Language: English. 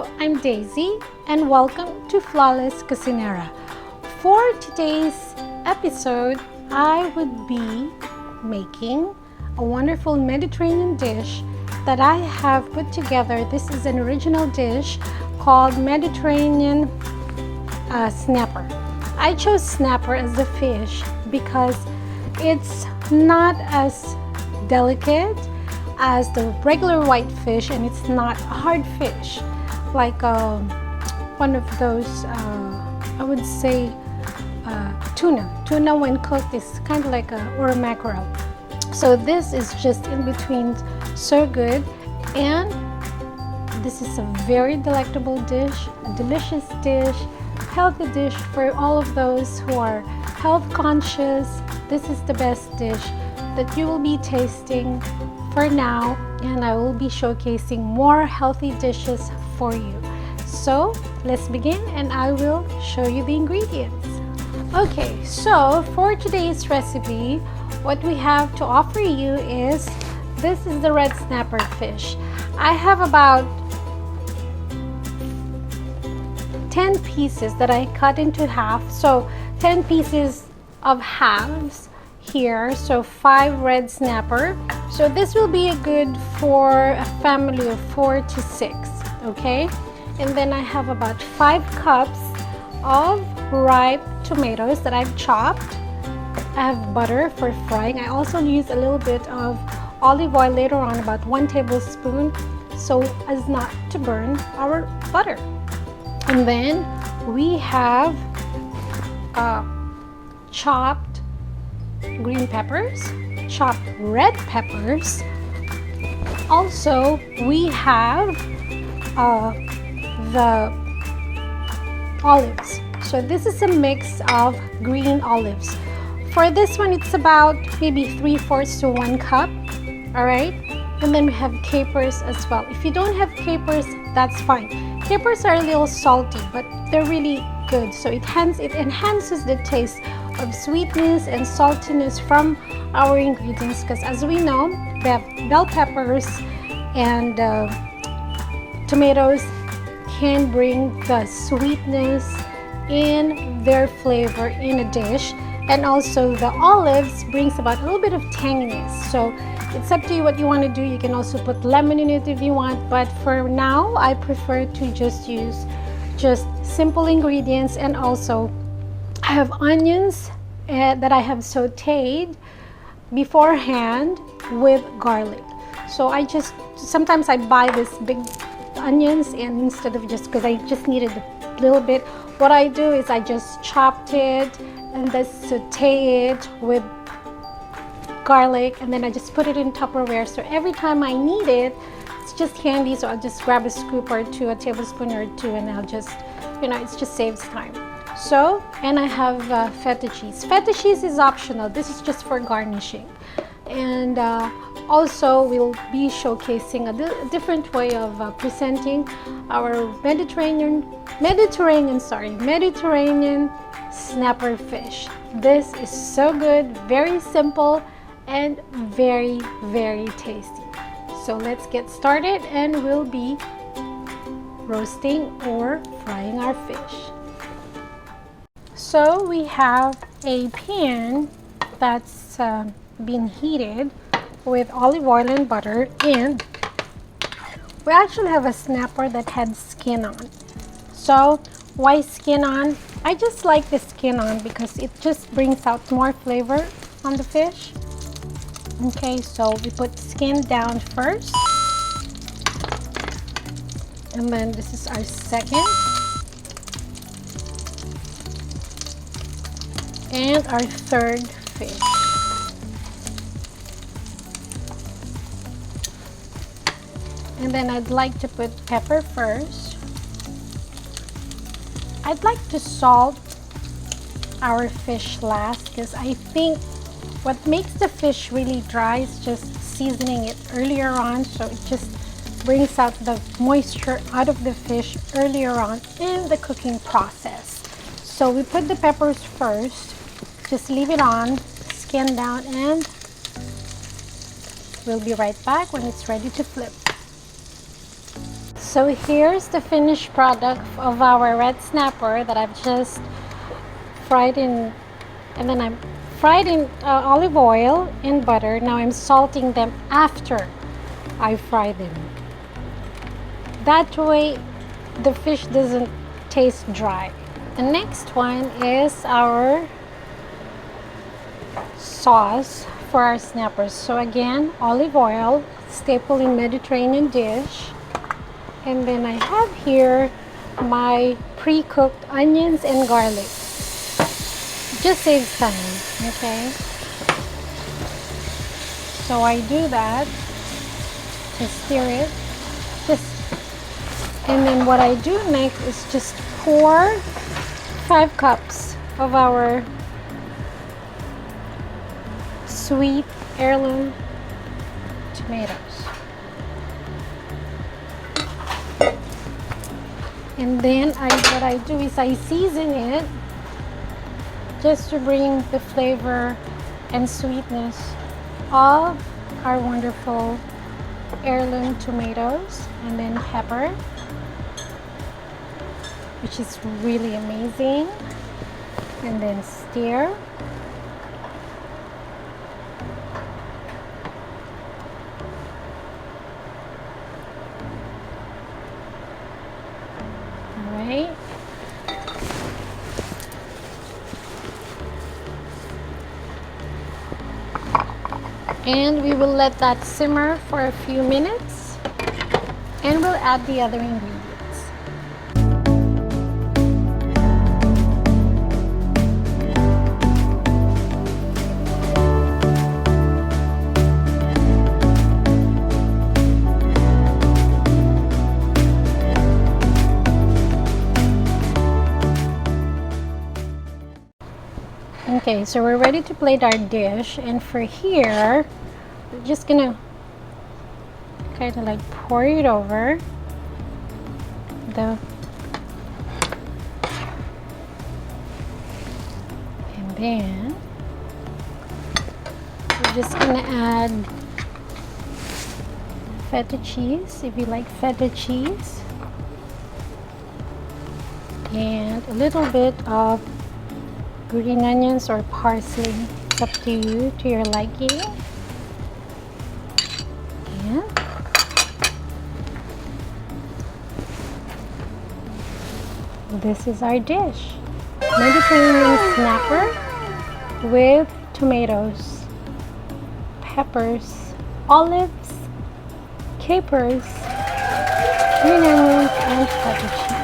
Hello, I'm Daisy and welcome to Flawless Cucinera. For today's episode, I would be making a wonderful Mediterranean dish that I have put together. This is an original dish called Mediterranean snapper. I chose snapper as the fish because it's not as delicate as the regular white fish, and it's not a hard fish like one of those I would say tuna when cooked is kind of like or a mackerel. So this is just in between, so good. And this is a very delectable dish, a delicious dish, healthy dish for all of those who are health conscious. This is the best dish that you will be tasting for now, and I will be showcasing more healthy dishes for you. So let's begin and I will show you the ingredients. Okay, so for today's recipe, what we have to offer you is, this is the red snapper fish. I have about 10 pieces that I cut into half, so 10 pieces of halves here, so 5 red snapper. So this will be a good for a family of 4 to 6, okay? And then I have about 5 cups of ripe tomatoes that I've chopped. I have butter for frying. I also use a little bit of olive oil later on, about 1 tablespoon, so as not to burn our butter. And then we have chopped green peppers, chopped red peppers. Also, we have the olives. So this is a mix of green olives. For this one, it's about maybe 3/4 to 1 cup. All right. And then we have capers as well. If you don't have capers, that's fine. Capers are a little salty, but they're really good. So it enhances the taste of sweetness and saltiness from our ingredients, because as we know, the bell peppers and tomatoes can bring the sweetness in their flavor in a dish, and also the olives brings about a little bit of tanginess. So it's up to you what you want to do. You can also put lemon in it if you want, but for now I prefer to just use simple ingredients. And also I have onions that I have sauteed beforehand with garlic. So sometimes I buy this big onions, and instead of just, because I just needed a little bit, what I do is I just chopped it and then saute it with garlic, and then I just put it in Tupperware, so every time I need it, it's just handy. So I'll just grab a scoop or two, a tablespoon or two, and I'll just, it just saves time. So, and I have feta cheese. Feta cheese is optional. This is just for garnishing. And also we'll be showcasing a different way of presenting our Mediterranean snapper fish. This is so good, very simple, and very, very tasty. So let's get started, and we'll be roasting or frying our fish. So we have a pan that's been heated with olive oil and butter, and we actually have a snapper that had skin on. So why skin on? I just like the skin on because it just brings out more flavor on the fish. Okay, so we put skin down first, and then this is our second, and our third fish. And then I'd like to put pepper first. I'd like to salt our fish last, because I think what makes the fish really dry is just seasoning it earlier on, so it just brings out the moisture out of the fish earlier on in the cooking process. So we put the peppers first, just leave it on, skin down, and we'll be right back when it's ready to flip. So here's the finished product of our red snapper that I've just fried in, and then I'm fried in olive oil and butter. Now I'm salting them after I fry them. That way the fish doesn't taste dry. The next one is our sauce for our snappers. So again, olive oil, staple in Mediterranean dish. And then I have here my pre-cooked onions and garlic. Just saves time, okay? So I do that to stir it. And then what I do next is just pour 5 cups of our sweet heirloom tomatoes. And then what I do is I season it just to bring the flavor and sweetness of our wonderful heirloom tomatoes, and then pepper, which is really amazing, and then stir. Alright. And we will let that simmer for a few minutes, and we'll add the other ingredients. Okay, so we're ready to plate our dish, and for here, we're just gonna kind of like pour it over the, and then we're just gonna add feta cheese, if you like feta cheese, and a little bit of green onions or parsley. It's up to you, to your liking. And this is our dish. Mediterranean snapper with tomatoes, peppers, olives, capers, green onions, and feta cheese.